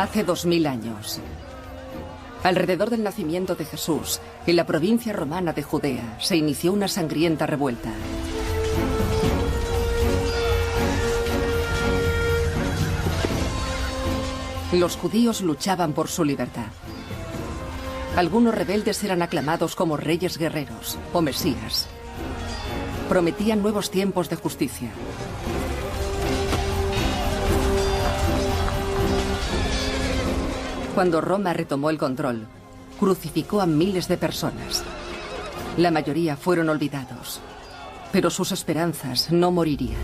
Hace 2000 años, alrededor del nacimiento de Jesús, en la provincia romana de Judea, se inició una sangrienta revuelta. Los judíos luchaban por su libertad. Algunos rebeldes eran aclamados como reyes guerreros o mesías. Prometían nuevos tiempos de justicia. Cuando Roma retomó el control, crucificó a miles de personas. La mayoría fueron olvidados, pero sus esperanzas no morirían.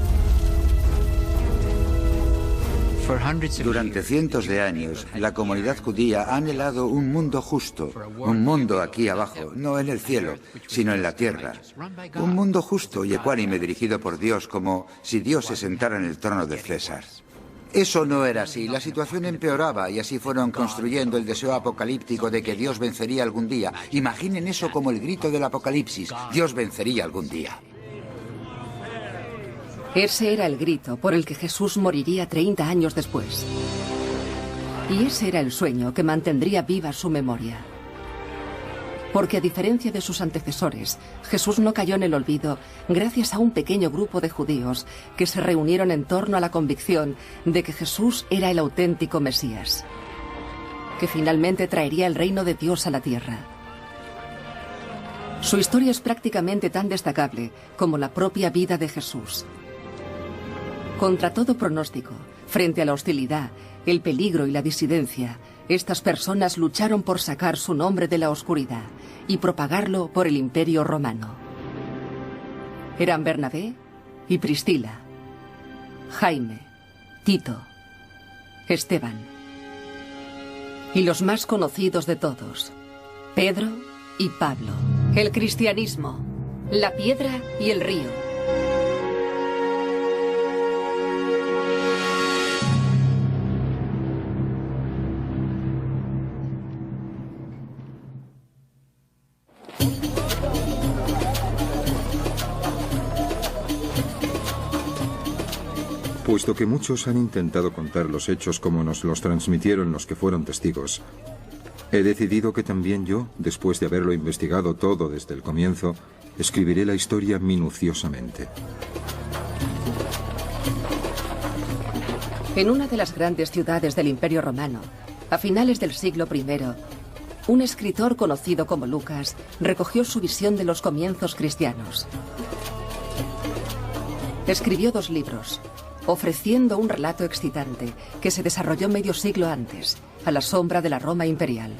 Durante cientos de años, la comunidad judía ha anhelado un mundo justo, un mundo aquí abajo, no en el cielo, sino en la tierra. Un mundo justo y ecuánime dirigido por Dios, como si Dios se sentara en el trono de César. Eso no era así, la situación empeoraba y así fueron construyendo el deseo apocalíptico de que Dios vencería algún día. Imaginen eso como el grito del apocalipsis, Dios vencería algún día. Ese era el grito por el que Jesús moriría 30 años después. Y ese era el sueño que mantendría viva su memoria. Porque a diferencia de sus antecesores, Jesús no cayó en el olvido gracias a un pequeño grupo de judíos que se reunieron en torno a la convicción de que Jesús era el auténtico Mesías, que finalmente traería el reino de Dios a la tierra. Su historia es prácticamente tan destacable como la propia vida de Jesús. Contra todo pronóstico, frente a la hostilidad, el peligro y la disidencia, estas personas lucharon por sacar su nombre de la oscuridad y propagarlo por el Imperio Romano. Eran Bernabé y Priscila, Jaime, Tito, Esteban y los más conocidos de todos, Pedro y Pablo. El cristianismo, la piedra y el río. Puesto que muchos han intentado contar los hechos como nos los transmitieron los que fueron testigos, he decidido que también yo, después de haberlo investigado todo desde el comienzo, escribiré la historia minuciosamente. En una de las grandes ciudades del Imperio Romano, a finales del siglo I, un escritor conocido como Lucas recogió su visión de los comienzos cristianos. Escribió 2 libros, ofreciendo un relato excitante que se desarrolló medio siglo antes, a la sombra de la Roma imperial.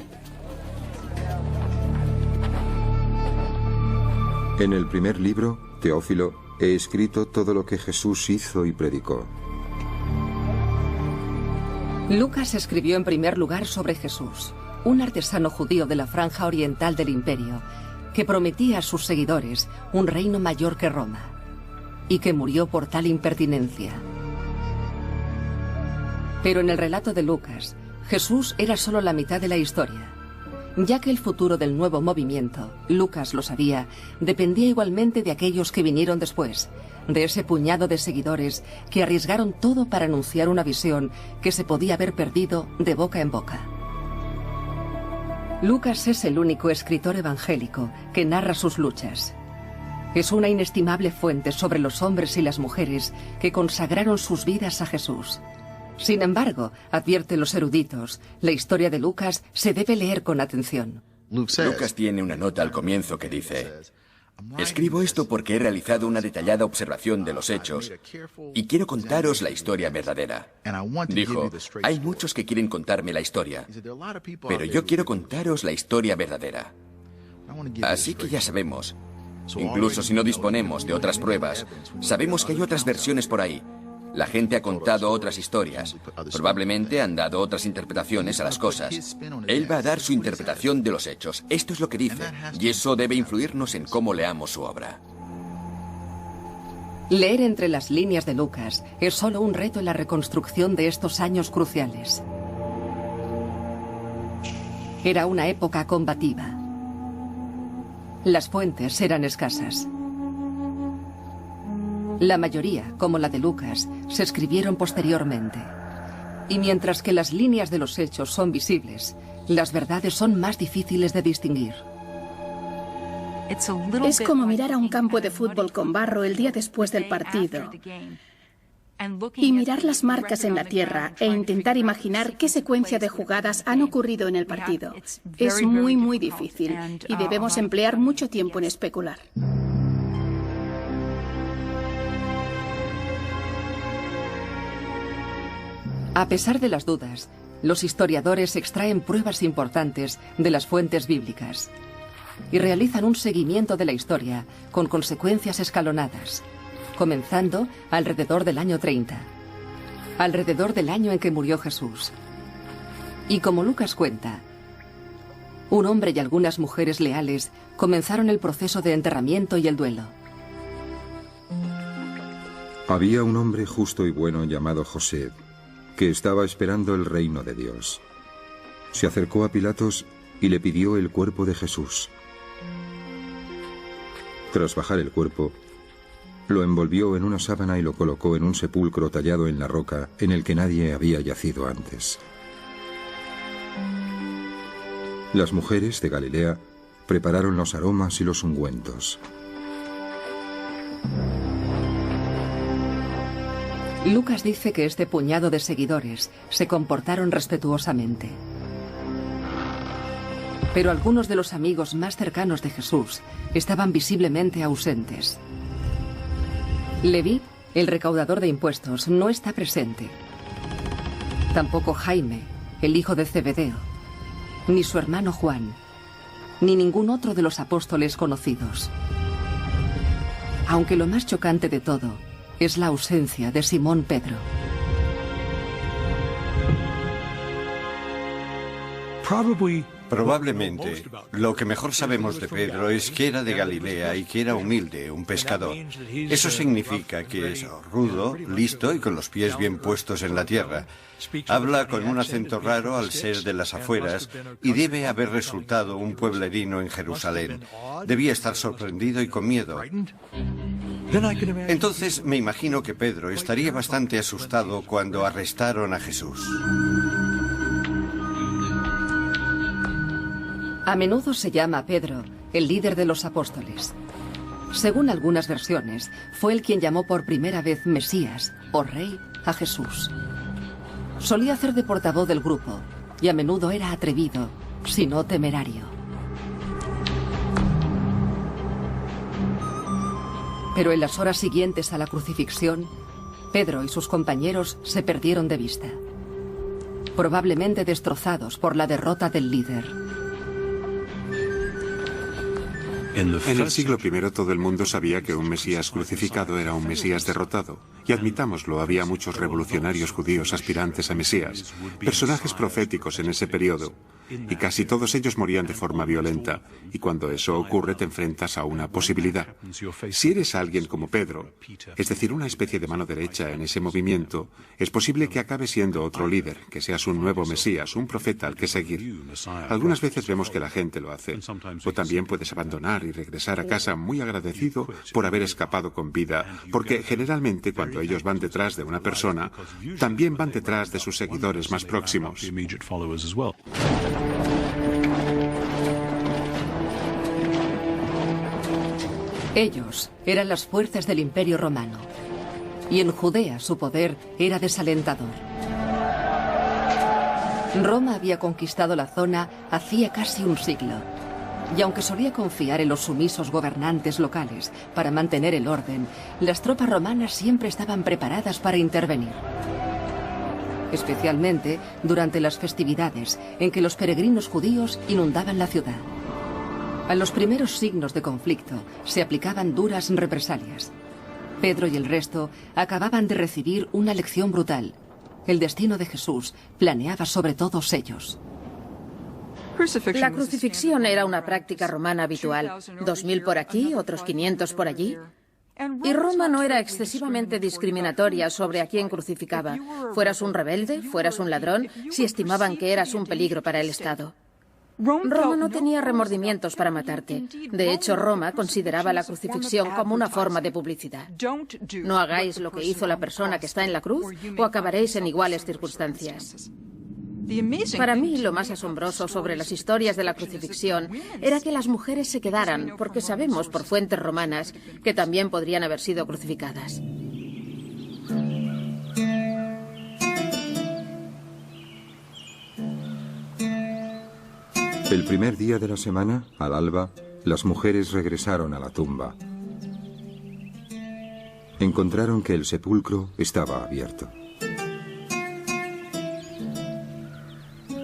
En el primer libro, Teófilo, he escrito todo lo que Jesús hizo y predicó. Lucas escribió en primer lugar sobre Jesús, un artesano judío de la franja oriental del imperio, que prometía a sus seguidores un reino mayor que Roma, y que murió por tal impertinencia. Pero en el relato de Lucas, Jesús era solo la mitad de la historia, ya que el futuro del nuevo movimiento, Lucas lo sabía, dependía igualmente de aquellos que vinieron después, de ese puñado de seguidores que arriesgaron todo para anunciar una visión que se podía haber perdido de boca en boca. Lucas es el único escritor evangélico que narra sus luchas. Es una inestimable fuente sobre los hombres y las mujeres que consagraron sus vidas a Jesús. Sin embargo, advierten los eruditos, la historia de Lucas se debe leer con atención. Lucas tiene una nota al comienzo que dice: escribo esto porque he realizado una detallada observación de los hechos y quiero contaros la historia verdadera. Dijo, hay muchos que quieren contarme la historia, pero yo quiero contaros la historia verdadera. Así que ya sabemos, incluso si no disponemos de otras pruebas, sabemos que hay otras versiones por ahí. La gente ha contado otras historias. Probablemente han dado otras interpretaciones a las cosas. Él va a dar su interpretación de los hechos. Esto es lo que dice. Y eso debe influirnos en cómo leamos su obra. Leer entre las líneas de Lucas es solo un reto en la reconstrucción de estos años cruciales. Era una época combativa. Las fuentes eran escasas. La mayoría, como la de Lucas, se escribieron posteriormente. Y mientras que las líneas de los hechos son visibles, las verdades son más difíciles de distinguir. Es como mirar a un campo de fútbol con barro el día después del partido y mirar las marcas en la tierra e intentar imaginar qué secuencia de jugadas han ocurrido en el partido. Es muy difícil y debemos emplear mucho tiempo en especular. A pesar de las dudas, los historiadores extraen pruebas importantes de las fuentes bíblicas y realizan un seguimiento de la historia con consecuencias escalonadas, comenzando alrededor del año 30, alrededor del año en que murió Jesús. Y como Lucas cuenta, un hombre y algunas mujeres leales comenzaron el proceso de enterramiento y el duelo. Había un hombre justo y bueno llamado José, que estaba esperando el reino de Dios. Se acercó a Pilatos y le pidió el cuerpo de Jesús. Tras bajar el cuerpo, lo envolvió en una sábana y lo colocó en un sepulcro tallado en la roca en el que nadie había yacido antes. Las mujeres de Galilea prepararon los aromas y los ungüentos. Lucas dice que este puñado de seguidores se comportaron respetuosamente. Pero algunos de los amigos más cercanos de Jesús estaban visiblemente ausentes. Leví, el recaudador de impuestos, no está presente. Tampoco Jaime, el hijo de Zebedeo, ni su hermano Juan, ni ningún otro de los apóstoles conocidos. Aunque lo más chocante de todo es la ausencia de Simón Pedro. Probablemente, lo que mejor sabemos de Pedro es que era de Galilea y que era humilde, un pescador. Eso significa que es rudo, listo y con los pies bien puestos en la tierra. Habla con un acento raro al ser de las afueras y debe haber resultado un pueblerino en Jerusalén. Debía estar sorprendido y con miedo. Entonces me imagino que Pedro estaría bastante asustado cuando arrestaron a Jesús. A menudo se llama a Pedro el líder de los apóstoles. Según algunas versiones, fue él quien llamó por primera vez Mesías o Rey a Jesús. Solía hacer de portavoz del grupo y a menudo era atrevido, si no temerario. Pero en las horas siguientes a la crucifixión, Pedro y sus compañeros se perdieron de vista, probablemente destrozados por la derrota del líder. En el siglo I todo el mundo sabía que un Mesías crucificado era un Mesías derrotado. Y admitámoslo, había muchos revolucionarios judíos aspirantes a Mesías, personajes proféticos en ese periodo. Y casi todos ellos morían de forma violenta. Y cuando eso ocurre te enfrentas a una posibilidad. Si eres alguien como Pedro, es decir, una especie de mano derecha en ese movimiento, es posible que acabe siendo otro líder, que seas un nuevo Mesías, un profeta al que seguir. Algunas veces vemos que la gente lo hace. O también puedes abandonar y regresar a casa muy agradecido por haber escapado con vida, porque generalmente cuando ellos van detrás de una persona, también van detrás de sus seguidores más próximos. Ellos eran las fuerzas del Imperio Romano, y en Judea su poder era desalentador. Roma había conquistado la zona hacía casi un siglo, y aunque solía confiar en los sumisos gobernantes locales para mantener el orden, las tropas romanas siempre estaban preparadas para intervenir. Especialmente durante las festividades en que los peregrinos judíos inundaban la ciudad. A los primeros signos de conflicto se aplicaban duras represalias. Pedro y el resto acababan de recibir una lección brutal. El destino de Jesús planeaba sobre todos ellos. La crucifixión era una práctica romana habitual. 2000 por aquí, otros 500 por allí. Y Roma no era excesivamente discriminatoria sobre a quién crucificaba. Fueras un rebelde, fueras un ladrón, si estimaban que eras un peligro para el Estado. Roma no tenía remordimientos para matarte. De hecho, Roma consideraba la crucifixión como una forma de publicidad. No hagáis lo que hizo la persona que está en la cruz o acabaréis en iguales circunstancias. Para mí, lo más asombroso sobre las historias de la crucifixión era que las mujeres se quedaran, porque sabemos por fuentes romanas que también podrían haber sido crucificadas. El primer día de la semana, al alba, las mujeres regresaron a la tumba. Encontraron que el sepulcro estaba abierto.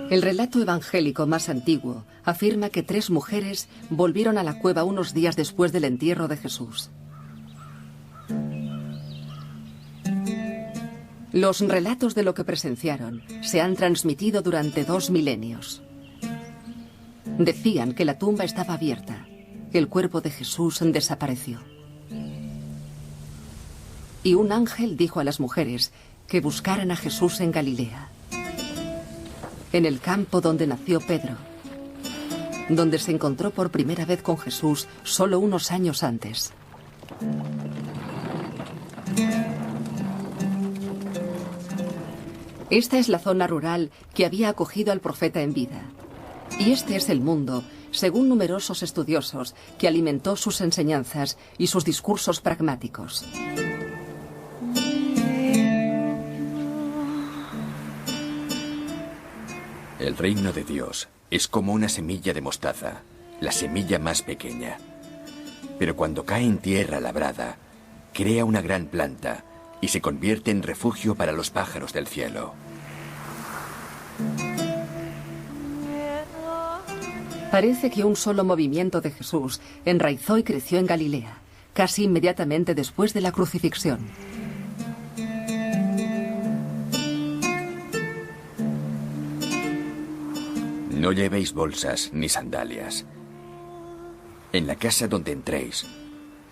El relato evangélico más antiguo afirma que 3 mujeres volvieron a la cueva unos días después del entierro de Jesús. Los relatos de lo que presenciaron se han transmitido durante 2 milenios. Decían que la tumba estaba abierta. El cuerpo de Jesús desapareció. Y un ángel dijo a las mujeres que buscaran a Jesús en Galilea, en el campo donde nació Pedro, donde se encontró por primera vez con Jesús solo unos años antes. Esta es la zona rural que había acogido al profeta en vida. Y este es el mundo, según numerosos estudiosos, que alimentó sus enseñanzas y sus discursos pragmáticos. El reino de Dios es como una semilla de mostaza, la semilla más pequeña. Pero cuando cae en tierra labrada, crea una gran planta y se convierte en refugio para los pájaros del cielo. Parece que un solo movimiento de Jesús enraizó y creció en Galilea, casi inmediatamente después de la crucifixión. No llevéis bolsas ni sandalias. En la casa donde entréis,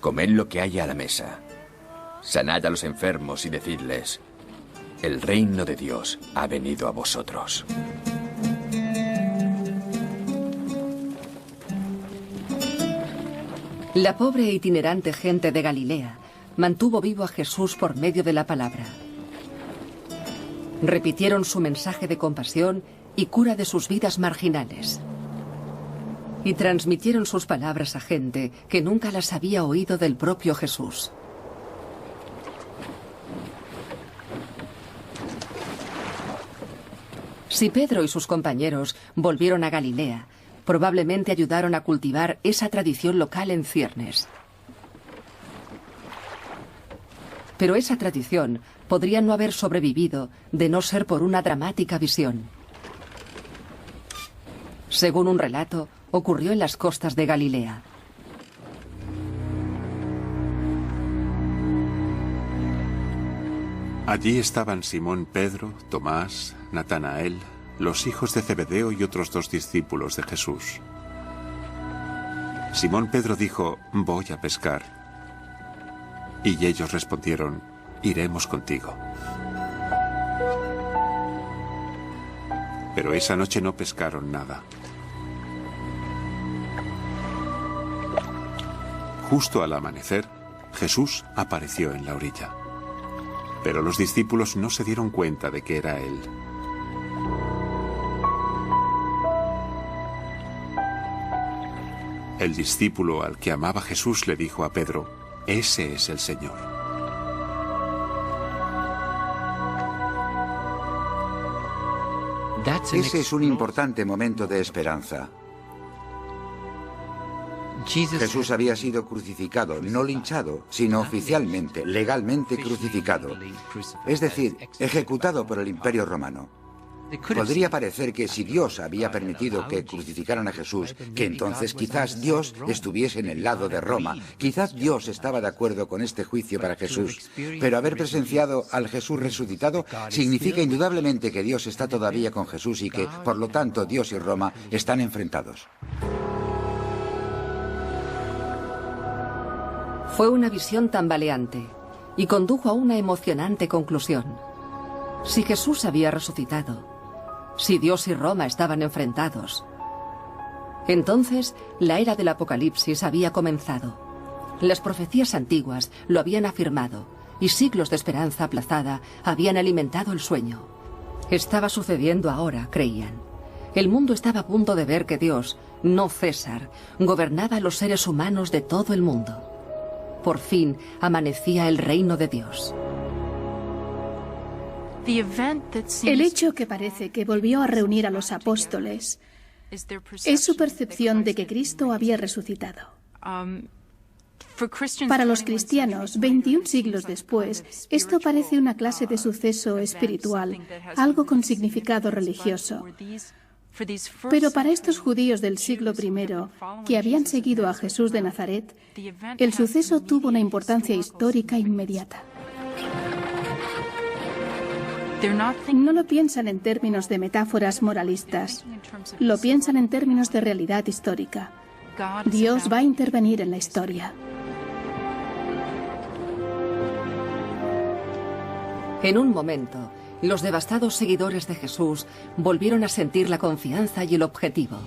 comed lo que haya a la mesa. Sanad a los enfermos y decidles, el reino de Dios ha venido a vosotros. La pobre e itinerante gente de Galilea mantuvo vivo a Jesús por medio de la palabra. Repitieron su mensaje de compasión y cura de sus vidas marginales. Y transmitieron sus palabras a gente que nunca las había oído del propio Jesús. Si Pedro y sus compañeros volvieron a Galilea, probablemente ayudaron a cultivar esa tradición local en ciernes. Pero esa tradición podría no haber sobrevivido de no ser por una dramática visión. Según un relato, ocurrió en las costas de Galilea. Allí estaban Simón Pedro, Tomás, Natanael, los hijos de Zebedeo y otros 2 discípulos de Jesús. Simón Pedro dijo, voy a pescar. Y ellos respondieron, iremos contigo. Pero esa noche no pescaron nada. Justo al amanecer, Jesús apareció en la orilla. Pero los discípulos no se dieron cuenta de que era él. El discípulo al que amaba Jesús le dijo a Pedro, ese es el Señor. Ese es un importante momento de esperanza. Jesús había sido crucificado, no linchado, sino oficialmente, legalmente crucificado. Es decir, ejecutado por el Imperio Romano. Podría parecer que si Dios había permitido que crucificaran a Jesús, que entonces quizás Dios estuviese en el lado de Roma, quizás Dios estaba de acuerdo con este juicio para Jesús. Pero haber presenciado al Jesús resucitado significa indudablemente que Dios está todavía con Jesús y que, por lo tanto, Dios y Roma están enfrentados. Fue una visión tambaleante y condujo a una emocionante conclusión. Si Jesús había resucitado, si Dios y Roma estaban enfrentados, Entonces, la era del Apocalipsis había comenzado. Las profecías antiguas lo habían afirmado, y siglos de esperanza aplazada habían alimentado el sueño. Estaba sucediendo ahora, creían. El mundo estaba a punto de ver que Dios, no César, gobernaba a los seres humanos de todo el mundo. Por fin amanecía el reino de Dios. El hecho que parece que volvió a reunir a los apóstoles es su percepción de que Cristo había resucitado. Para los cristianos, 21 siglos después, esto parece una clase de suceso espiritual, algo con significado religioso. Pero para estos judíos del siglo I, que habían seguido a Jesús de Nazaret, el suceso tuvo una importancia histórica inmediata. No lo piensan en términos de metáforas moralistas, lo piensan en términos de realidad histórica. Dios va a intervenir en la historia. En un momento, los devastados seguidores de Jesús volvieron a sentir la confianza y el objetivo.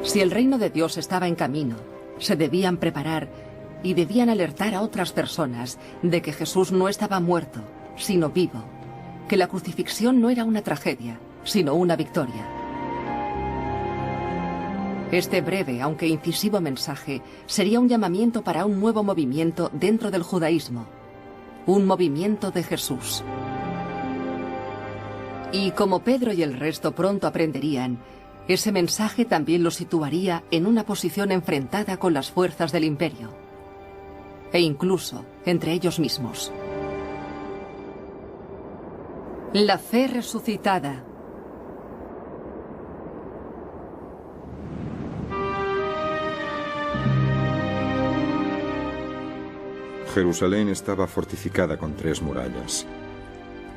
Si el reino de Dios estaba en camino, se debían preparar y debían alertar a otras personas de que Jesús no estaba muerto, sino vivo, que la crucifixión no era una tragedia, sino una victoria. Este breve, aunque incisivo mensaje sería un llamamiento para un nuevo movimiento dentro del judaísmo, un movimiento de Jesús. Y como Pedro y el resto pronto aprenderían, ese mensaje también los situaría en una posición enfrentada con las fuerzas del imperio, e incluso entre ellos mismos. La fe resucitada. Jerusalén estaba fortificada con 3 murallas.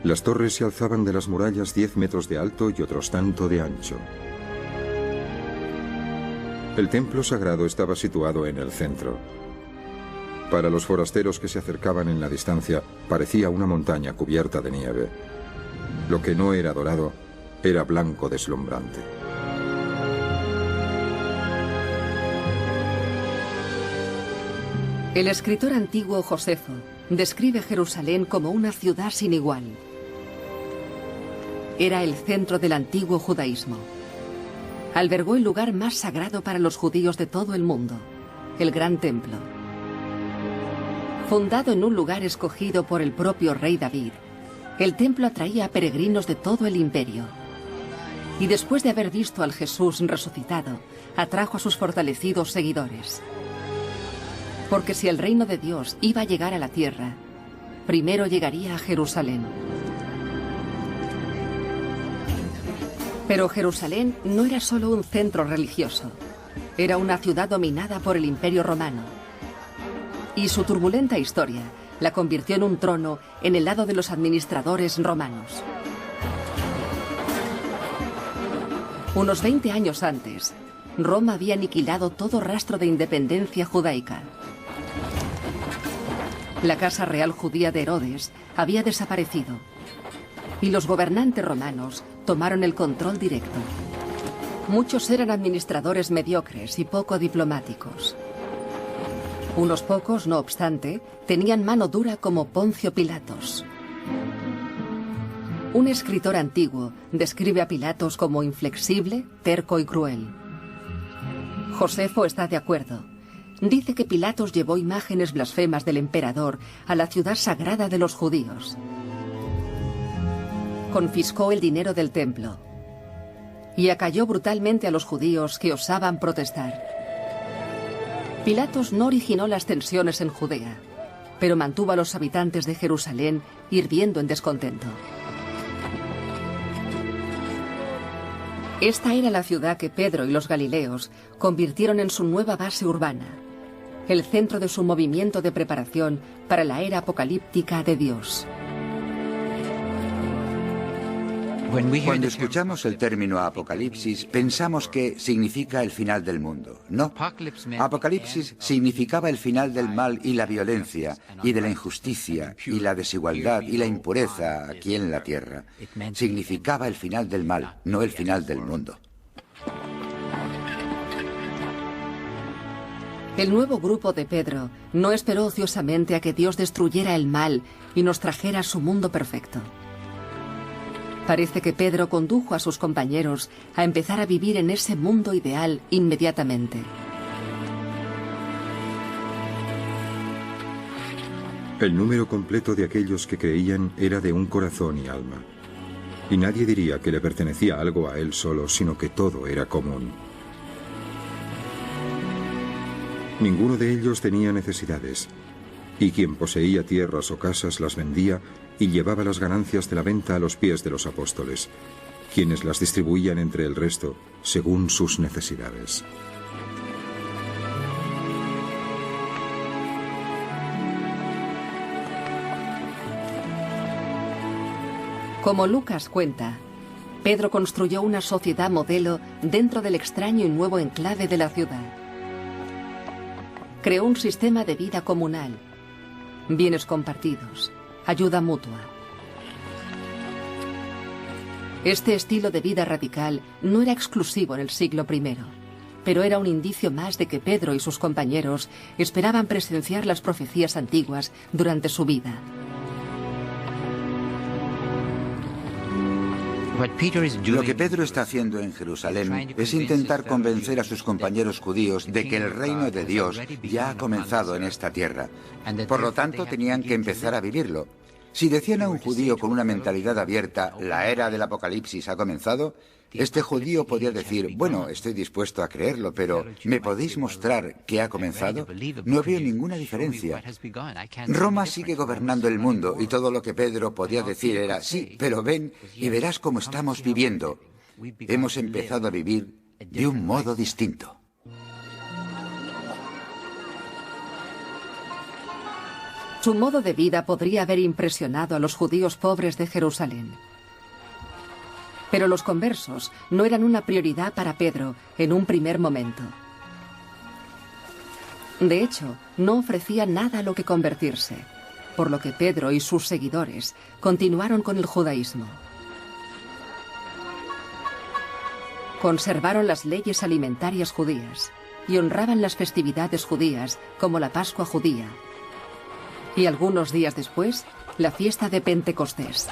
Las torres se alzaban de las murallas 10 metros de alto y otros tanto de ancho. El templo sagrado estaba situado en el centro. Para los forasteros que se acercaban en la distancia, parecía una montaña cubierta de nieve. Lo que no era dorado, era blanco deslumbrante. El escritor antiguo Josefo describe Jerusalén como una ciudad sin igual. Era el centro del antiguo judaísmo. Albergó el lugar más sagrado para los judíos de todo el mundo, el Gran Templo. Fundado en un lugar escogido por el propio rey David, el templo atraía a peregrinos de todo el imperio. Y después de haber visto al Jesús resucitado, atrajo a sus fortalecidos seguidores. Porque si el reino de Dios iba a llegar a la tierra, primero llegaría a Jerusalén. Pero Jerusalén no era solo un centro religioso, era una ciudad dominada por el Imperio Romano. Y su turbulenta historia la convirtió en un trono en el lado de los administradores romanos. Unos 20 años antes, Roma había aniquilado todo rastro de independencia judaica. La casa real judía de Herodes había desaparecido y los gobernantes romanos tomaron el control directo. Muchos eran administradores mediocres y poco diplomáticos. Unos pocos, no obstante, tenían mano dura como Poncio Pilatos. Un escritor antiguo describe a Pilatos como inflexible, terco y cruel. Josefo está de acuerdo. Dice que Pilatos llevó imágenes blasfemas del emperador a la ciudad sagrada de los judíos. Confiscó el dinero del templo y acalló brutalmente a los judíos que osaban protestar. Pilatos no originó las tensiones en Judea, pero mantuvo a los habitantes de Jerusalén hirviendo en descontento. Esta era la ciudad que Pedro y los galileos convirtieron en su nueva base urbana, el centro de su movimiento de preparación para la era apocalíptica de Dios. Cuando escuchamos el término apocalipsis, pensamos que significa el final del mundo. No. Apocalipsis significaba el final del mal y la violencia, y de la injusticia, y la desigualdad, y la impureza aquí en la tierra. Significaba el final del mal, no el final del mundo. El nuevo grupo de Pedro no esperó ociosamente a que Dios destruyera el mal y nos trajera su mundo perfecto. Parece que Pedro condujo a sus compañeros a empezar a vivir en ese mundo ideal inmediatamente. El número completo de aquellos que creían era de un corazón y alma. Y nadie diría que le pertenecía algo a él solo, sino que todo era común. Ninguno de ellos tenía necesidades, y quien poseía tierras o casas las vendía y llevaba las ganancias de la venta a los pies de los apóstoles, quienes las distribuían entre el resto según sus necesidades. Como Lucas cuenta, Pedro construyó una sociedad modelo dentro del extraño y nuevo enclave de la ciudad. Creó un sistema de vida comunal, bienes compartidos, ayuda mutua. Este estilo de vida radical no era exclusivo en el siglo I, pero era un indicio más de que Pedro y sus compañeros esperaban presenciar las profecías antiguas durante su vida. Lo que Pedro está haciendo en Jerusalén es intentar convencer a sus compañeros judíos de que el reino de Dios ya ha comenzado en esta tierra. Por lo tanto, tenían que empezar a vivirlo. Si decían a un judío con una mentalidad abierta, la era del Apocalipsis ha comenzado, este judío podía decir, bueno, estoy dispuesto a creerlo, pero ¿me podéis mostrar que ha comenzado? No veo ninguna diferencia. Roma sigue gobernando el mundo y todo lo que Pedro podía decir era, sí, pero ven y verás cómo estamos viviendo. Hemos empezado a vivir de un modo distinto. Su modo de vida podría haber impresionado a los judíos pobres de Jerusalén. Pero los conversos no eran una prioridad para Pedro en un primer momento. De hecho, no ofrecían nada a lo que convertirse, por lo que Pedro y sus seguidores continuaron con el judaísmo. Conservaron las leyes alimentarias judías y honraban las festividades judías como la Pascua judía y algunos días después, la fiesta de Pentecostés.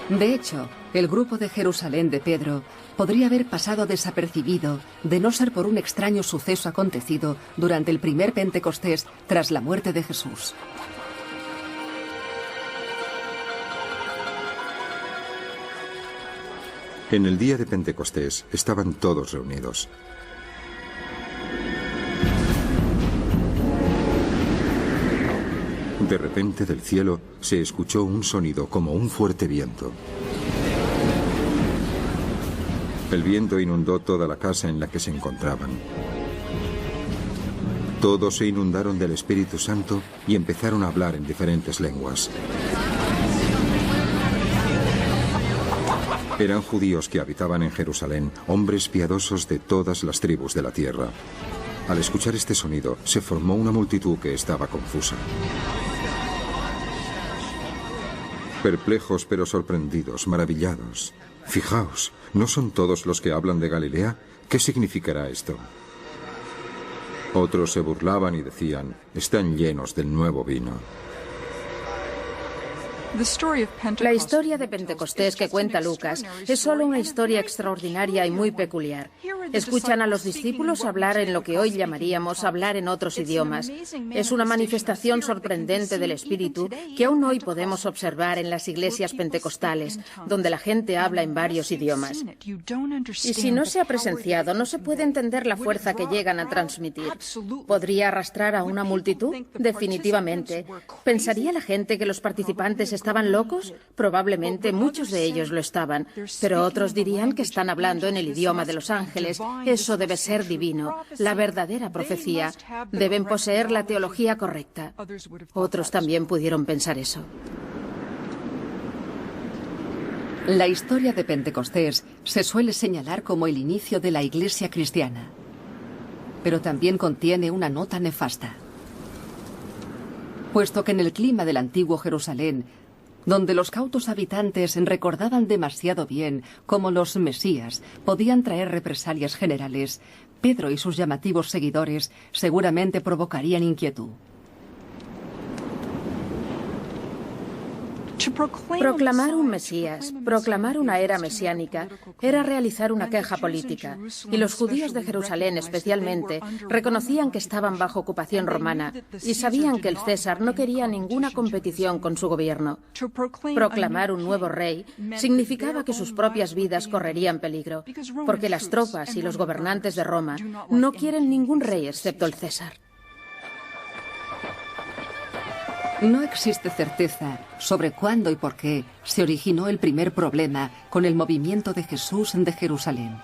De hecho, el grupo de Jerusalén de Pedro podría haber pasado desapercibido de no ser por un extraño suceso acontecido durante el primer Pentecostés tras la muerte de Jesús. En el día de Pentecostés estaban todos reunidos. De repente del cielo se escuchó un sonido como un fuerte viento. El viento inundó toda la casa en la que se encontraban. Todos se inundaron del Espíritu Santo y empezaron a hablar en diferentes lenguas. Eran judíos que habitaban en Jerusalén, hombres piadosos de todas las tribus de la tierra. Al escuchar este sonido, se formó una multitud que estaba confusa. Perplejos pero sorprendidos, maravillados. Fijaos, ¿no son todos los que hablan de Galilea? ¿Qué significará esto? Otros se burlaban y decían, están llenos del nuevo vino. La historia de Pentecostés que cuenta Lucas es solo una historia extraordinaria y muy peculiar. Escuchan a los discípulos hablar en lo que hoy llamaríamos hablar en otros idiomas. Es una manifestación sorprendente del Espíritu que aún hoy podemos observar en las iglesias pentecostales, donde la gente habla en varios idiomas. Y si no se ha presenciado, no se puede entender la fuerza que llegan a transmitir. ¿Podría arrastrar a una multitud? Definitivamente. ¿Pensaría la gente que los participantes estaban locos? Probablemente muchos de ellos lo estaban, pero otros dirían que están hablando en el idioma de los ángeles. Eso debe ser divino, la verdadera profecía. Deben poseer la teología correcta. Otros también pudieron pensar eso. La historia de Pentecostés se suele señalar como el inicio de la iglesia cristiana, pero también contiene una nota nefasta. Puesto que en el clima del antiguo Jerusalén Donde los cautos habitantes recordaban demasiado bien cómo los mesías podían traer represalias generales, Pedro y sus llamativos seguidores seguramente provocarían inquietud. Proclamar un Mesías, proclamar una era mesiánica, era realizar una queja política, y los judíos de Jerusalén especialmente reconocían que estaban bajo ocupación romana y sabían que el César no quería ninguna competición con su gobierno. Proclamar un nuevo rey significaba que sus propias vidas correrían peligro, porque las tropas y los gobernantes de Roma no quieren ningún rey excepto el César. No existe certeza sobre cuándo y por qué se originó el primer problema con el movimiento de Jesús de Jerusalén.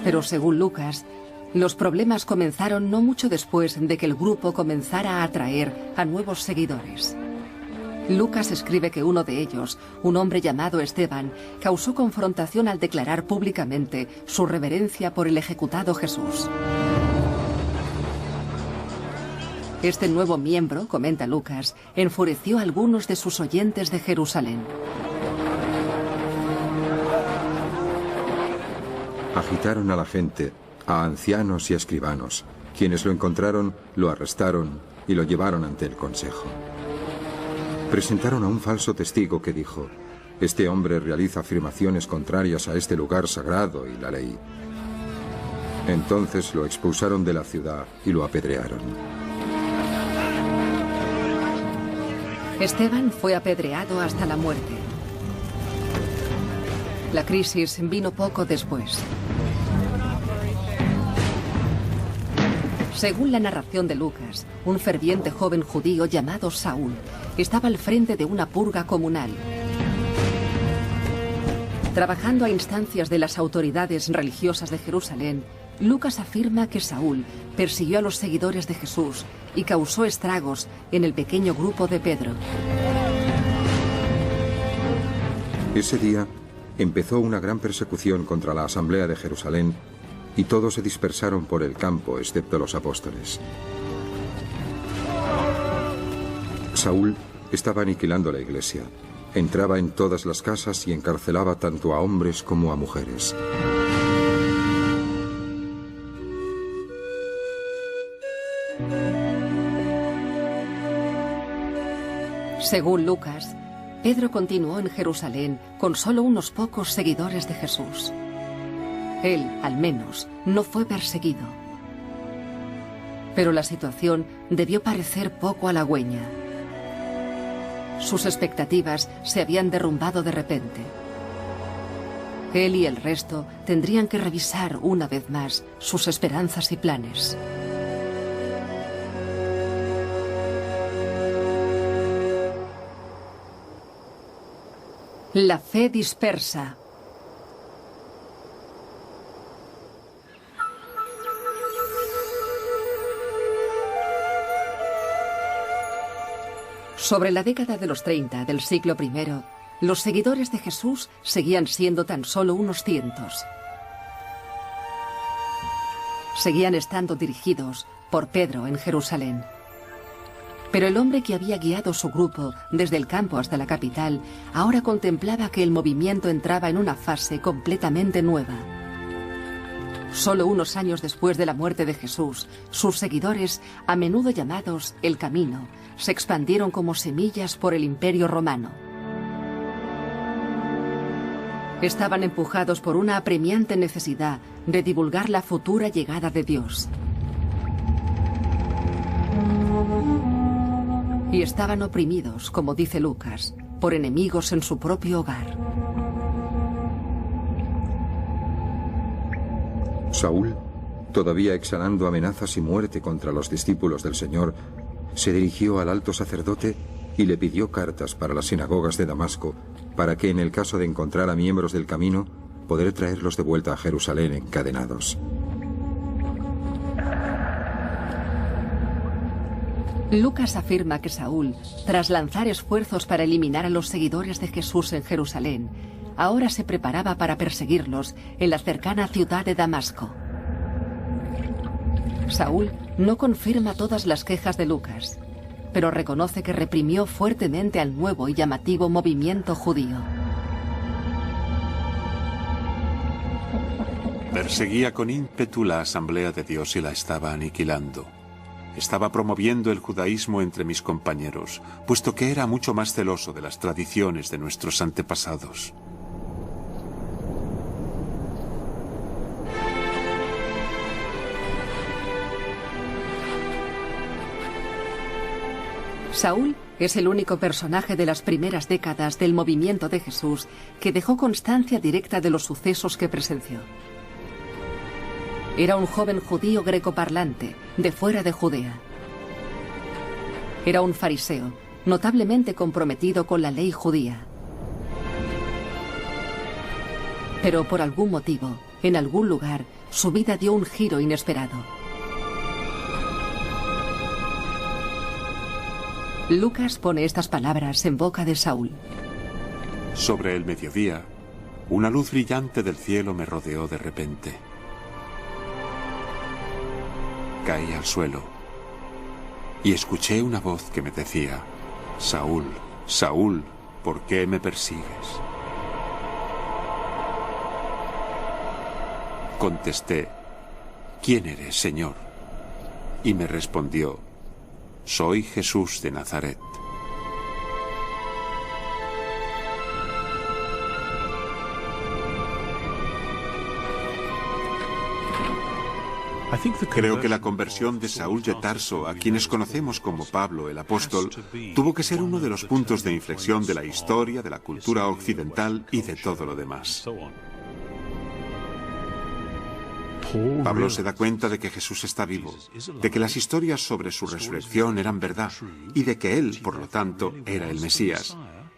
Pero según Lucas, los problemas comenzaron no mucho después de que el grupo comenzara a atraer a nuevos seguidores. Lucas escribe que uno de ellos, un hombre llamado Esteban, causó confrontación al declarar públicamente su reverencia por el ejecutado Jesús. Este nuevo miembro, comenta Lucas, enfureció a algunos de sus oyentes de Jerusalén. Agitaron a la gente, a ancianos y a escribanos. Quienes lo encontraron, lo arrestaron y lo llevaron ante el consejo. Presentaron a un falso testigo que dijo: «Este hombre realiza afirmaciones contrarias a este lugar sagrado y la ley». Entonces lo expulsaron de la ciudad y lo apedrearon. Esteban fue apedreado hasta la muerte. La crisis vino poco después. Según la narración de Lucas, un ferviente joven judío llamado Saúl estaba al frente de una purga comunal. Trabajando a instancias de las autoridades religiosas de Jerusalén, Lucas afirma que Saúl persiguió a los seguidores de Jesús y causó estragos en el pequeño grupo de Pedro. Ese día empezó una gran persecución contra la asamblea de Jerusalén y todos se dispersaron por el campo excepto los apóstoles. Saúl estaba aniquilando la iglesia. Entraba en todas las casas y encarcelaba tanto a hombres como a mujeres. Según Lucas, Pedro continuó en Jerusalén con solo unos pocos seguidores de Jesús. Él, al menos, no fue perseguido. Pero la situación debió parecer poco halagüeña. Sus expectativas se habían derrumbado de repente. Él y el resto tendrían que revisar una vez más sus esperanzas y planes. La fe dispersa. Sobre la década de los 30 del siglo I, los seguidores de Jesús seguían siendo tan solo unos cientos. Seguían estando dirigidos por Pedro en Jerusalén. Pero el hombre que había guiado su grupo desde el campo hasta la capital ahora contemplaba que el movimiento entraba en una fase completamente nueva. Solo unos años después de la muerte de Jesús, sus seguidores, a menudo llamados el Camino, se expandieron como semillas por el Imperio Romano. Estaban empujados por una apremiante necesidad de divulgar la futura llegada de Dios. Y estaban oprimidos, como dice Lucas, por enemigos en su propio hogar. Saúl, todavía exhalando amenazas y muerte contra los discípulos del Señor, se dirigió al alto sacerdote y le pidió cartas para las sinagogas de Damasco, para que en el caso de encontrar a miembros del camino, poder traerlos de vuelta a Jerusalén encadenados. Lucas afirma que Saúl, tras lanzar esfuerzos para eliminar a los seguidores de Jesús en Jerusalén, ahora se preparaba para perseguirlos en la cercana ciudad de Damasco. Saúl no confirma todas las quejas de Lucas, pero reconoce que reprimió fuertemente al nuevo y llamativo movimiento judío. Perseguía con ímpetu la Asamblea de Dios y la estaba aniquilando. Estaba promoviendo el judaísmo entre mis compañeros, puesto que era mucho más celoso de las tradiciones de nuestros antepasados. Saúl es el único personaje de las primeras décadas del movimiento de Jesús que dejó constancia directa de los sucesos que presenció. Era un joven judío grecoparlante, de fuera de Judea. Era un fariseo, notablemente comprometido con la ley judía. Pero por algún motivo, en algún lugar, su vida dio un giro inesperado. Lucas pone estas palabras en boca de Saúl. Sobre el mediodía, una luz brillante del cielo me rodeó de repente. Caí al suelo y escuché una voz que me decía: Saúl, Saúl, ¿por qué me persigues? Contesté: ¿quién eres, Señor? Y me respondió: soy Jesús de Nazaret. Creo que la conversión de Saúl de Tarso, a quienes conocemos como Pablo el apóstol, tuvo que ser uno de los puntos de inflexión de la historia, de la cultura occidental y de todo lo demás. Pablo se da cuenta de que Jesús está vivo, de que las historias sobre su resurrección eran verdad, y de que él, por lo tanto, era el Mesías,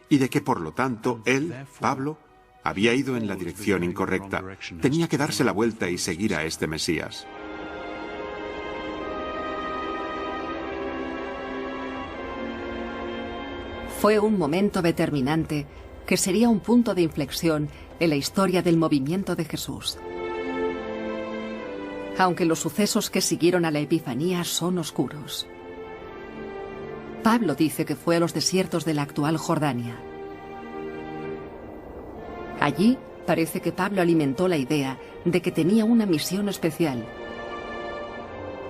y de que, por lo tanto, él, Pablo, había ido en la dirección incorrecta. Tenía que darse la vuelta y seguir a este Mesías. Fue un momento determinante que sería un punto de inflexión en la historia del movimiento de Jesús. Aunque los sucesos que siguieron a la Epifanía son oscuros. Pablo dice que fue a los desiertos de la actual Jordania. Allí parece que Pablo alimentó la idea de que tenía una misión especial,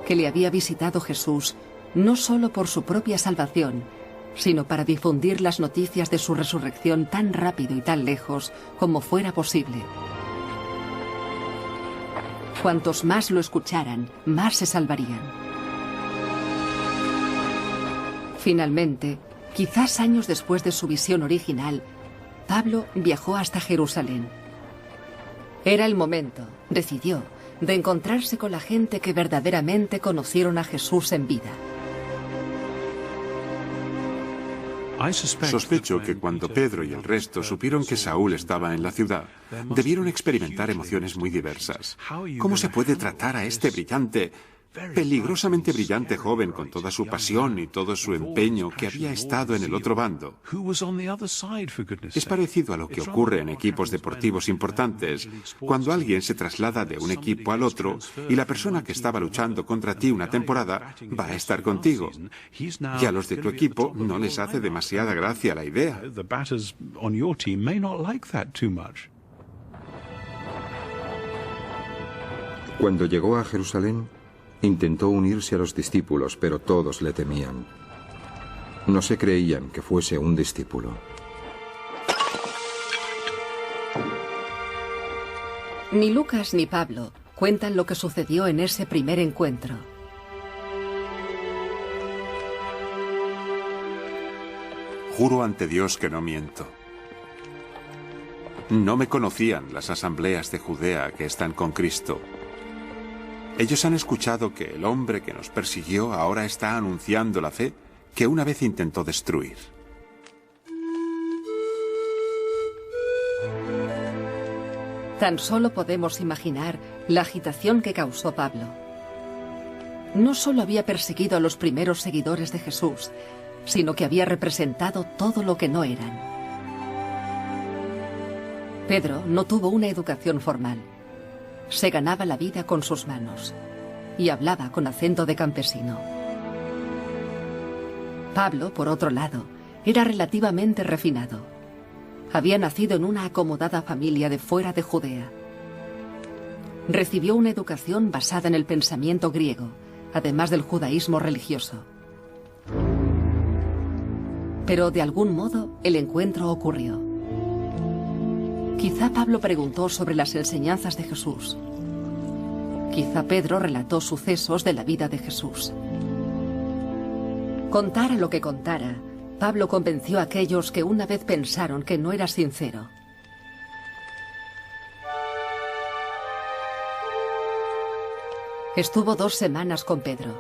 que le había visitado Jesús no solo por su propia salvación, sino para difundir las noticias de su resurrección tan rápido y tan lejos como fuera posible. Cuantos más lo escucharan, más se salvarían. Finalmente, quizás años después de su visión original, Pablo viajó hasta Jerusalén. Era el momento, decidió, de encontrarse con la gente que verdaderamente conocieron a Jesús en vida. Sospecho que cuando Pedro y el resto supieron que Saúl estaba en la ciudad, debieron experimentar emociones muy diversas. ¿Cómo se puede tratar a este brillante, peligrosamente brillante joven con toda su pasión y todo su empeño que había estado en el otro bando? Es parecido a lo que ocurre en equipos deportivos importantes, cuando alguien se traslada de un equipo al otro y la persona que estaba luchando contra ti una temporada va a estar contigo. Y a los de tu equipo no les hace demasiada gracia la idea. Cuando llegó a Jerusalén, intentó unirse a los discípulos, pero todos le temían. No se creían que fuese un discípulo. Ni Lucas ni Pablo cuentan lo que sucedió en ese primer encuentro. Juro ante Dios que no miento. No me conocían las asambleas de Judea que están con Cristo. Ellos han escuchado que el hombre que nos persiguió ahora está anunciando la fe que una vez intentó destruir. Tan solo podemos imaginar la agitación que causó Pablo. No solo había perseguido a los primeros seguidores de Jesús, sino que había representado todo lo que no eran. Pedro no tuvo una educación formal. Se ganaba la vida con sus manos y hablaba con acento de campesino. Pablo, por otro lado, era relativamente refinado. Había nacido en una acomodada familia de fuera de Judea. Recibió una educación basada en el pensamiento griego, además del judaísmo religioso. Pero de algún modo el encuentro ocurrió. Quizá Pablo preguntó sobre las enseñanzas de Jesús. Quizá Pedro relató sucesos de la vida de Jesús. Contara lo que contara, Pablo convenció a aquellos que una vez pensaron que no era sincero. Estuvo 2 semanas con Pedro.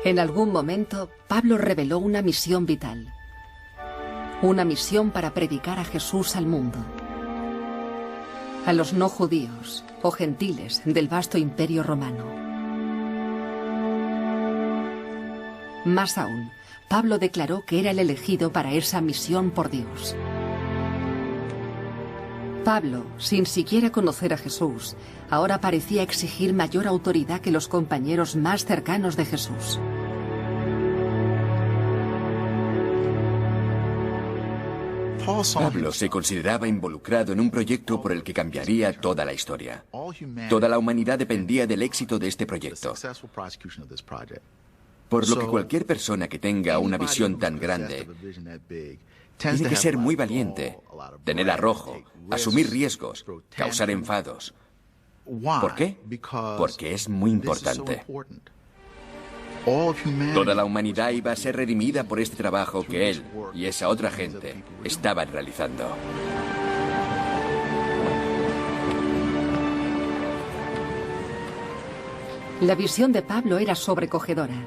En algún momento, Pablo reveló una misión vital. Una misión para predicar a Jesús al mundo. A los no judíos o gentiles del vasto imperio romano. Más aún, Pablo declaró que era el elegido para esa misión por Dios. Pablo, sin siquiera conocer a Jesús, ahora parecía exigir mayor autoridad que los compañeros más cercanos de Jesús. Pablo se consideraba involucrado en un proyecto por el que cambiaría toda la historia. Toda la humanidad dependía del éxito de este proyecto. Por lo que cualquier persona que tenga una visión tan grande tiene que ser muy valiente, tener arrojo, asumir riesgos, causar enfados. ¿Por qué? Porque es muy importante. Toda la humanidad iba a ser redimida por este trabajo que él y esa otra gente estaban realizando. La visión de Pablo era sobrecogedora.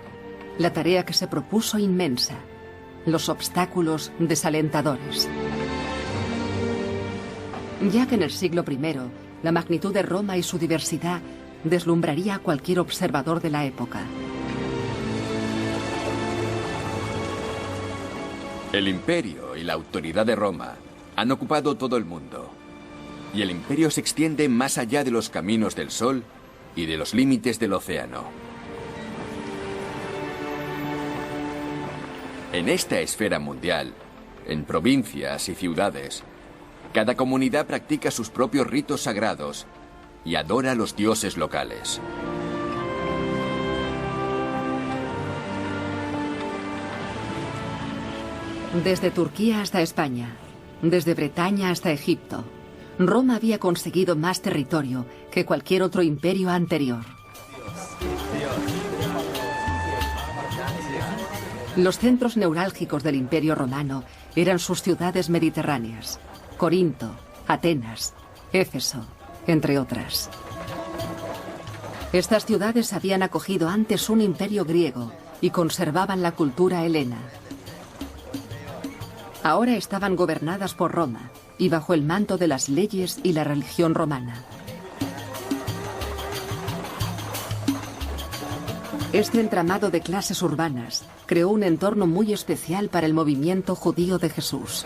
La tarea que se propuso inmensa. Los obstáculos desalentadores. Ya que en el siglo I, la magnitud de Roma y su diversidad deslumbraría a cualquier observador de la época. El imperio y la autoridad de Roma han ocupado todo el mundo. Y el imperio se extiende más allá de los caminos del sol y de los límites del océano. En esta esfera mundial, en provincias y ciudades, cada comunidad practica sus propios ritos sagrados y adora a los dioses locales. Desde Turquía hasta España, desde Bretaña hasta Egipto, Roma había conseguido más territorio que cualquier otro imperio anterior. Los centros neurálgicos del Imperio Romano eran sus ciudades mediterráneas: Corinto, Atenas, Éfeso, entre otras. Estas ciudades habían acogido antes un imperio griego y conservaban la cultura helena. Ahora estaban gobernadas por Roma y bajo el manto de las leyes y la religión romana. Este entramado de clases urbanas creó un entorno muy especial para el movimiento judío de Jesús.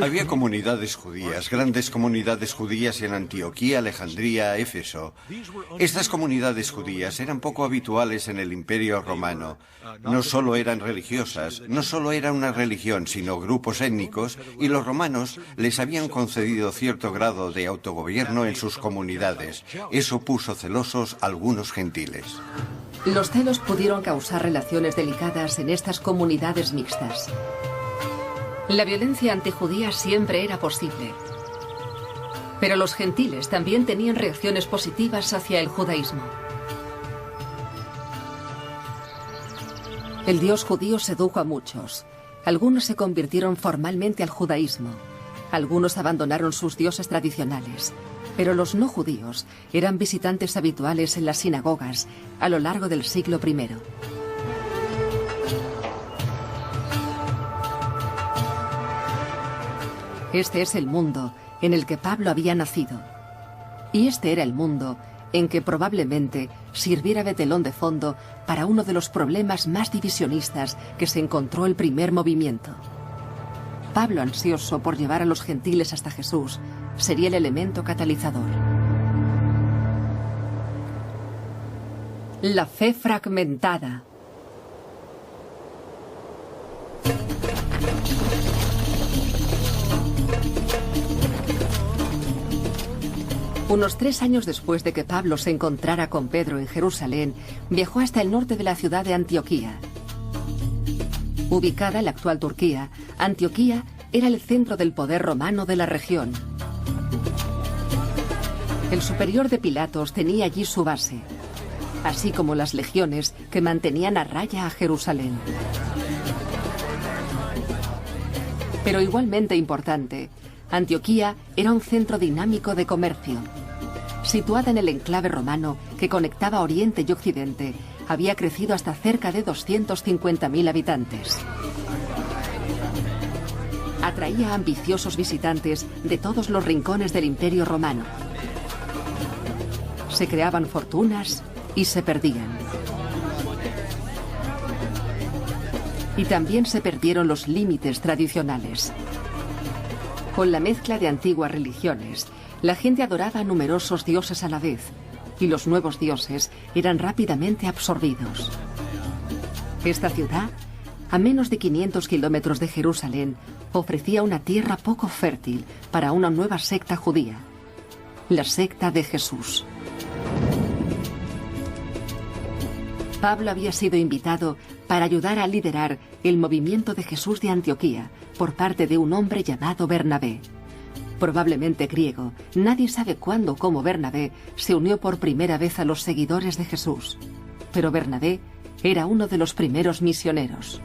Había comunidades judías, grandes comunidades judías en Antioquía, Alejandría, Éfeso. Estas comunidades judías eran poco habituales en el Imperio Romano. No solo eran religiosas, no solo era una religión, sino grupos étnicos, y los romanos les habían concedido cierto grado de autogobierno en sus comunidades. Eso puso celosos a algunos gentiles. Los celos pudieron causar relaciones delicadas en estas comunidades mixtas. La violencia antijudía siempre era posible. Pero los gentiles también tenían reacciones positivas hacia el judaísmo. El Dios judío sedujo a muchos. Algunos se convirtieron formalmente al judaísmo. Algunos abandonaron sus dioses tradicionales. Pero los no judíos eran visitantes habituales en las sinagogas a lo largo del siglo I. Este es el mundo en el que Pablo había nacido. Y este era el mundo en que probablemente sirviera de telón de fondo para uno de los problemas más divisionistas que se encontró el primer movimiento. Pablo, ansioso por llevar a los gentiles hasta Jesús, sería el elemento catalizador. La fe fragmentada. Unos 3 años después de que Pablo se encontrara con Pedro en Jerusalén, viajó hasta el norte de la ciudad de Antioquía. Ubicada en la actual Turquía, Antioquía era el centro del poder romano de la región. El superior de Pilatos tenía allí su base, así como las legiones que mantenían a raya a Jerusalén. Pero igualmente importante, Antioquía era un centro dinámico de comercio. Situada en el enclave romano que conectaba Oriente y Occidente, había crecido hasta cerca de 250.000 habitantes. Atraía a ambiciosos visitantes de todos los rincones del Imperio Romano. Se creaban fortunas y se perdían. Y también se perdieron los límites tradicionales. Con la mezcla de antiguas religiones, la gente adoraba a numerosos dioses a la vez, y los nuevos dioses eran rápidamente absorbidos. Esta ciudad, a menos de 500 kilómetros de Jerusalén, ofrecía una tierra poco fértil para una nueva secta judía, la secta de Jesús. Pablo había sido invitado para ayudar a liderar el movimiento de Jesús de Antioquía por parte de un hombre llamado Bernabé. Probablemente griego, nadie sabe cuándo o cómo Bernabé se unió por primera vez a los seguidores de Jesús. Pero Bernabé era uno de los primeros misioneros.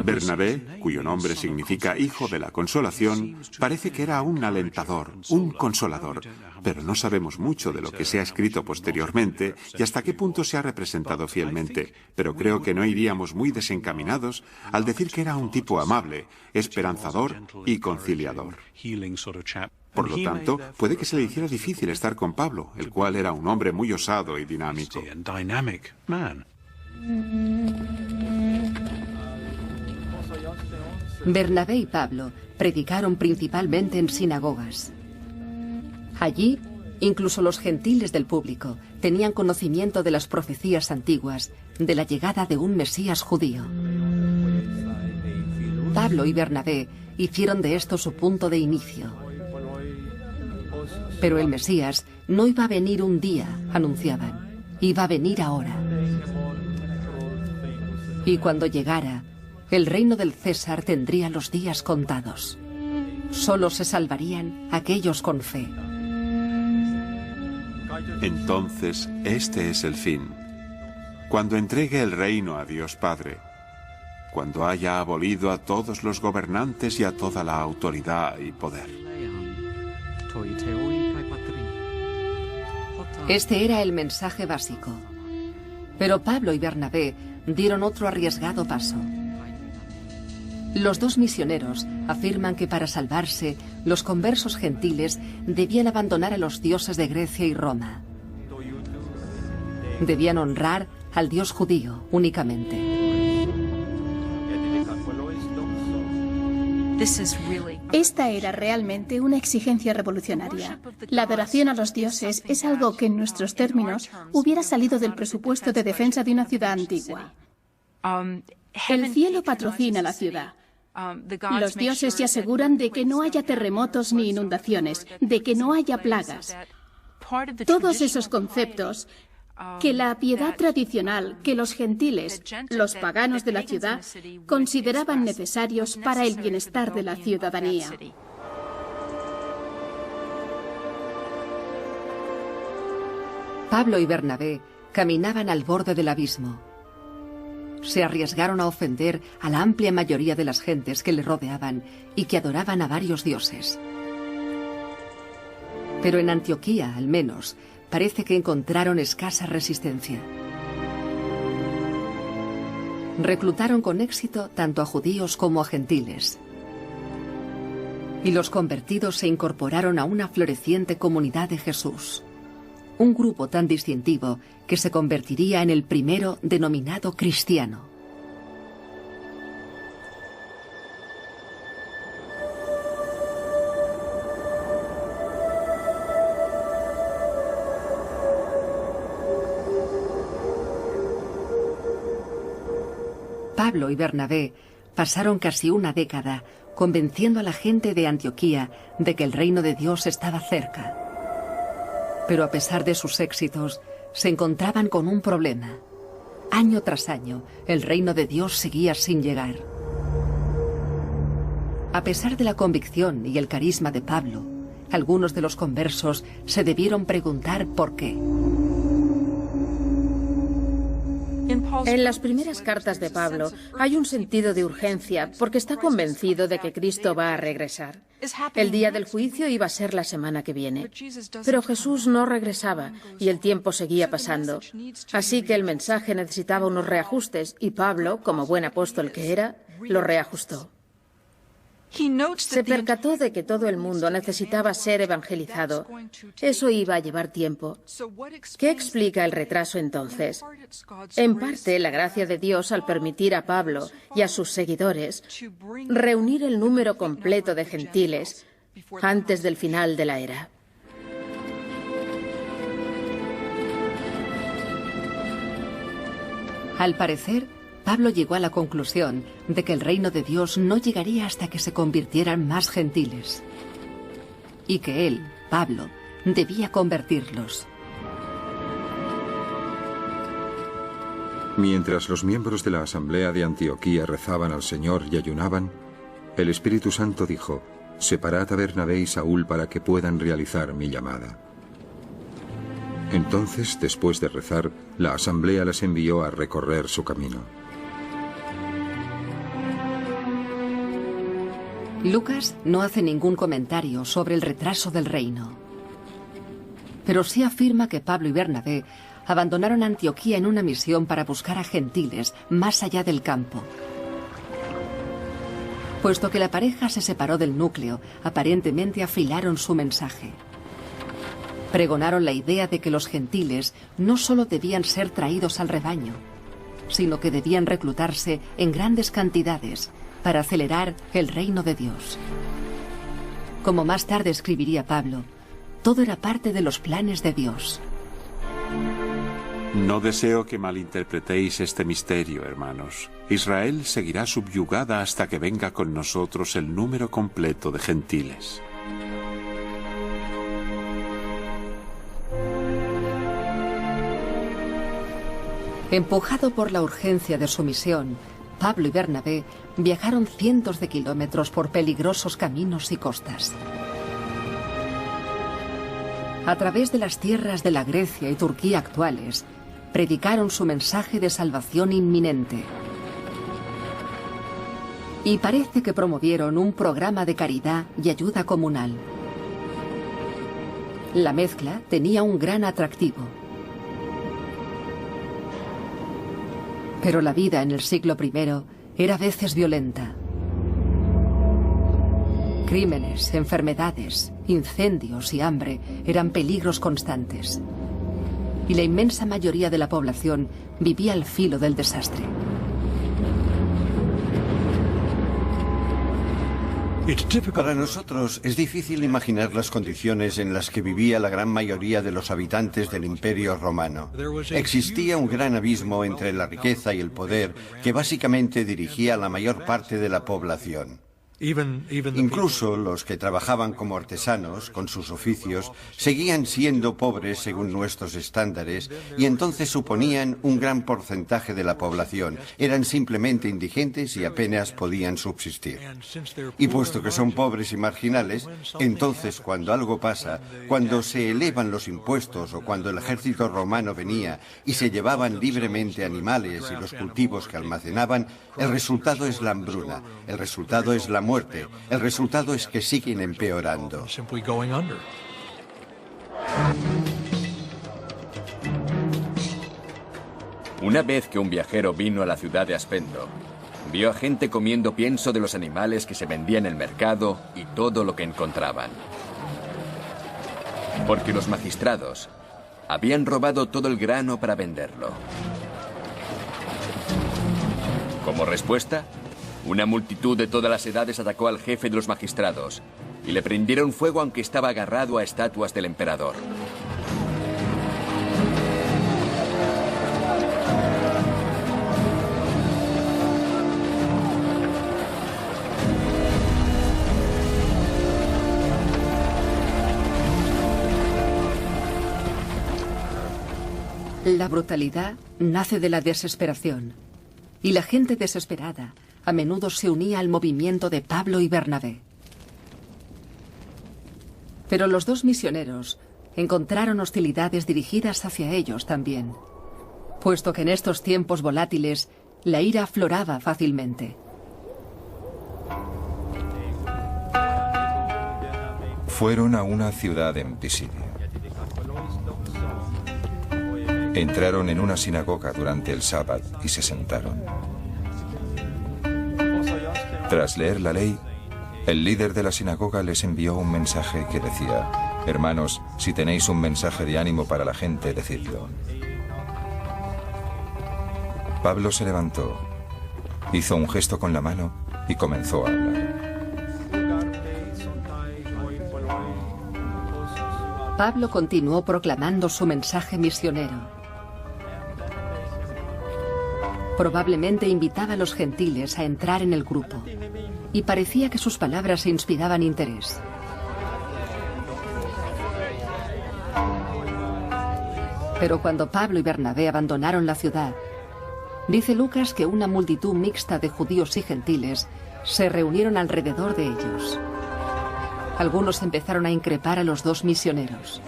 Bernabé, cuyo nombre significa hijo de la consolación, parece que era un alentador, un consolador, pero no sabemos mucho de lo que se ha escrito posteriormente y hasta qué punto se ha representado fielmente, pero creo que no iríamos muy desencaminados al decir que era un tipo amable, esperanzador y conciliador. Por lo tanto, puede que se le hiciera difícil estar con Pablo, el cual era un hombre muy osado y dinámico. Bernabé y Pablo predicaron principalmente en sinagogas. Allí, incluso los gentiles del público tenían conocimiento de las profecías antiguas de la llegada de un Mesías judío. Pablo y Bernabé hicieron de esto su punto de inicio. Pero el Mesías no iba a venir un día, anunciaban, iba a venir ahora. Y cuando llegara, el reino del César tendría los días contados. Solo se salvarían aquellos con fe. Entonces, este es el fin. Cuando entregue el reino a Dios Padre, cuando haya abolido a todos los gobernantes y a toda la autoridad y poder. Este era el mensaje básico. Pero Pablo y Bernabé dieron otro arriesgado paso. Los dos misioneros afirman que para salvarse, los conversos gentiles debían abandonar a los dioses de Grecia y Roma. Debían honrar al Dios judío únicamente. Esta era realmente una exigencia revolucionaria. La adoración a los dioses es algo que en nuestros términos hubiera salido del presupuesto de defensa de una ciudad antigua. El cielo patrocina la ciudad. Los dioses se aseguran de que no haya terremotos ni inundaciones, de que no haya plagas. Todos esos conceptos que la piedad tradicional, que los gentiles, los paganos de la ciudad, consideraban necesarios para el bienestar de la ciudadanía. Pablo y Bernabé caminaban al borde del abismo. Se arriesgaron a ofender a la amplia mayoría de las gentes que le rodeaban y que adoraban a varios dioses. Pero en Antioquía, al menos, parece que encontraron escasa resistencia. Reclutaron con éxito tanto a judíos como a gentiles. Y los convertidos se incorporaron a una floreciente comunidad de Jesús. Un grupo tan distintivo que se convertiría en el primero denominado cristiano. Pablo y Bernabé pasaron casi una década convenciendo a la gente de Antioquía de que el reino de Dios estaba cerca. Pero a pesar de sus éxitos, se encontraban con un problema. Año tras año, el reino de Dios seguía sin llegar. A pesar de la convicción y el carisma de Pablo, algunos de los conversos se debieron preguntar por qué. En las primeras cartas de Pablo hay un sentido de urgencia porque está convencido de que Cristo va a regresar. El día del juicio iba a ser la semana que viene. Pero Jesús no regresaba y el tiempo seguía pasando. Así que el mensaje necesitaba unos reajustes y Pablo, como buen apóstol que era, lo reajustó. Se percató de que todo el mundo necesitaba ser evangelizado. Eso iba a llevar tiempo. ¿Qué explica el retraso entonces? En parte, la gracia de Dios al permitir a Pablo y a sus seguidores reunir el número completo de gentiles antes del final de la era. Al parecer, Pablo llegó a la conclusión de que el reino de Dios no llegaría hasta que se convirtieran más gentiles. Y que él, Pablo, debía convertirlos. Mientras los miembros de la asamblea de Antioquía rezaban al Señor y ayunaban, el Espíritu Santo dijo: «Separad a Bernabé y Saúl para que puedan realizar mi llamada». Entonces, después de rezar, la asamblea les envió a recorrer su camino. Lucas no hace ningún comentario sobre el retraso del reino. Pero sí afirma que Pablo y Bernabé abandonaron Antioquía en una misión para buscar a gentiles más allá del campo. Puesto que la pareja se separó del núcleo, aparentemente afilaron su mensaje. Pregonaron la idea de que los gentiles no solo debían ser traídos al rebaño, sino que debían reclutarse en grandes cantidades para acelerar el reino de Dios. Como más tarde escribiría Pablo, todo era parte de los planes de Dios. No deseo que malinterpretéis este misterio, hermanos. Israel seguirá subyugada hasta que venga con nosotros el número completo de gentiles. Empujado por la urgencia de su misión, Pablo y Bernabé viajaron cientos de kilómetros por peligrosos caminos y costas. A través de las tierras de la Grecia y Turquía actuales, predicaron su mensaje de salvación inminente. Y parece que promovieron un programa de caridad y ayuda comunal. La mezcla tenía un gran atractivo. Pero la vida en el siglo I era a veces violenta. Crímenes, enfermedades, incendios y hambre eran peligros constantes. Y la inmensa mayoría de la población vivía al filo del desastre. Para nosotros es difícil imaginar las condiciones en las que vivía la gran mayoría de los habitantes del Imperio Romano. Existía un gran abismo entre la riqueza y el poder que básicamente dirigía a la mayor parte de la población. Incluso los que trabajaban como artesanos, con sus oficios, seguían siendo pobres según nuestros estándares y entonces suponían un gran porcentaje de la población. Eran simplemente indigentes y apenas podían subsistir. Y puesto que son pobres y marginales, entonces cuando algo pasa, cuando se elevan los impuestos o cuando el ejército romano venía y se llevaban libremente animales y los cultivos que almacenaban, el resultado es la hambruna, el resultado es la muerte. El resultado es que siguen empeorando. Una vez que un viajero vino a la ciudad de Aspendo, vio a gente comiendo pienso de los animales que se vendían en el mercado y todo lo que encontraban. Porque los magistrados habían robado todo el grano para venderlo. Como respuesta, una multitud de todas las edades atacó al jefe de los magistrados y le prendieron fuego aunque estaba agarrado a estatuas del emperador. La brutalidad nace de la desesperación, y la gente desesperada a menudo se unía al movimiento de Pablo y Bernabé. Pero los dos misioneros encontraron hostilidades dirigidas hacia ellos también, puesto que en estos tiempos volátiles la ira afloraba fácilmente. Fueron a una ciudad en Pisidia. Entraron en una sinagoga durante el sábado y se sentaron. Tras leer la ley, el líder de la sinagoga les envió un mensaje que decía: hermanos, si tenéis un mensaje de ánimo para la gente, decidlo. Pablo se levantó, hizo un gesto con la mano y comenzó a hablar. Pablo continuó proclamando su mensaje misionero. Probablemente invitaba a los gentiles a entrar en el grupo, y parecía que sus palabras inspiraban interés. Pero cuando Pablo y Bernabé abandonaron la ciudad, dice Lucas que una multitud mixta de judíos y gentiles se reunieron alrededor de ellos. Algunos empezaron a increpar a los dos misioneros.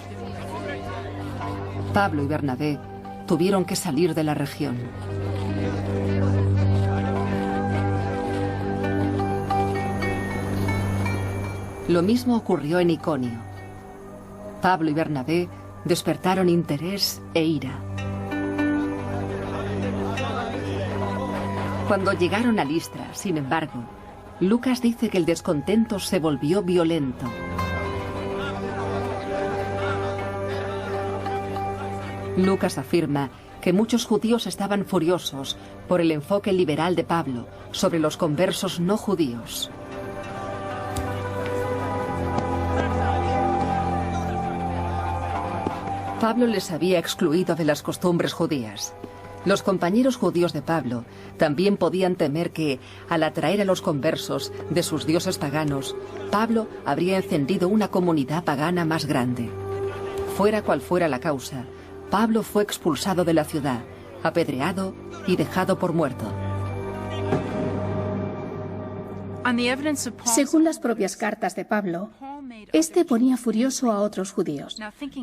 Pablo y Bernabé tuvieron que salir de la región. Lo mismo ocurrió en Iconio. Pablo y Bernabé despertaron interés e ira. Cuando llegaron a Listra, sin embargo, Lucas dice que el descontento se volvió violento. Lucas afirma que muchos judíos estaban furiosos por el enfoque liberal de Pablo sobre los conversos no judíos. Pablo les había excluido de las costumbres judías. Los compañeros judíos de Pablo también podían temer que, al atraer a los conversos de sus dioses paganos, Pablo habría encendido una comunidad pagana más grande. Fuera cual fuera la causa, Pablo fue expulsado de la ciudad, apedreado y dejado por muerto. Según las propias cartas de Pablo, este ponía furioso a otros judíos.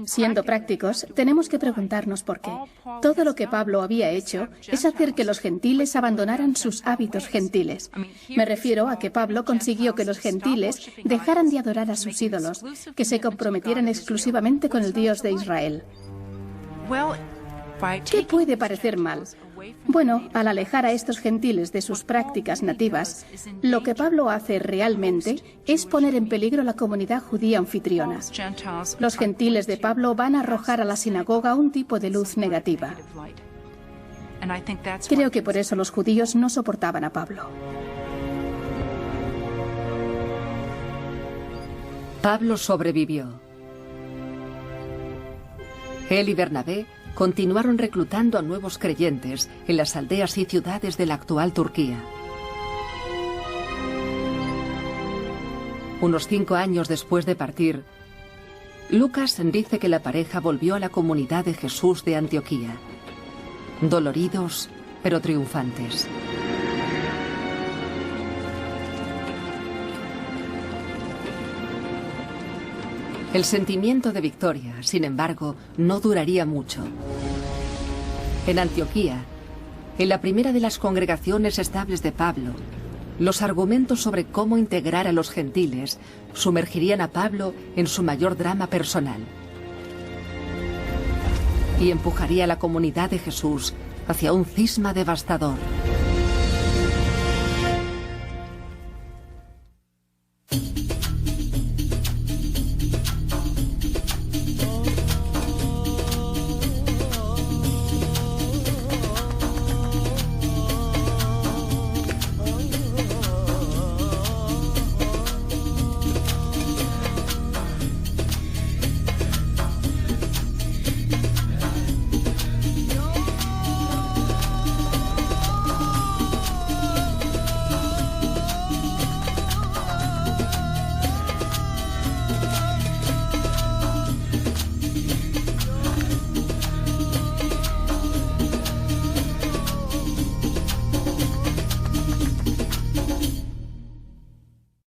Siendo prácticos, tenemos que preguntarnos por qué. Todo lo que Pablo había hecho es hacer que los gentiles abandonaran sus hábitos gentiles. Me refiero a que Pablo consiguió que los gentiles dejaran de adorar a sus ídolos, que se comprometieran exclusivamente con el Dios de Israel. ¿Qué puede parecer mal? Bueno, al alejar a estos gentiles de sus prácticas nativas, lo que Pablo hace realmente es poner en peligro la comunidad judía anfitriona. Los gentiles de Pablo van a arrojar a la sinagoga un tipo de luz negativa. Creo que por eso los judíos no soportaban a Pablo. Pablo sobrevivió. Él y Bernabé continuaron reclutando a nuevos creyentes en las aldeas y ciudades de la actual Turquía. Unos 5 años después de partir, Lucas dice que la pareja volvió a la comunidad de Jesús de Antioquía, doloridos pero triunfantes. El sentimiento de victoria, sin embargo, no duraría mucho. En Antioquía, en la primera de las congregaciones estables de Pablo, los argumentos sobre cómo integrar a los gentiles sumergirían a Pablo en su mayor drama personal y empujaría a la comunidad de Jesús hacia un cisma devastador.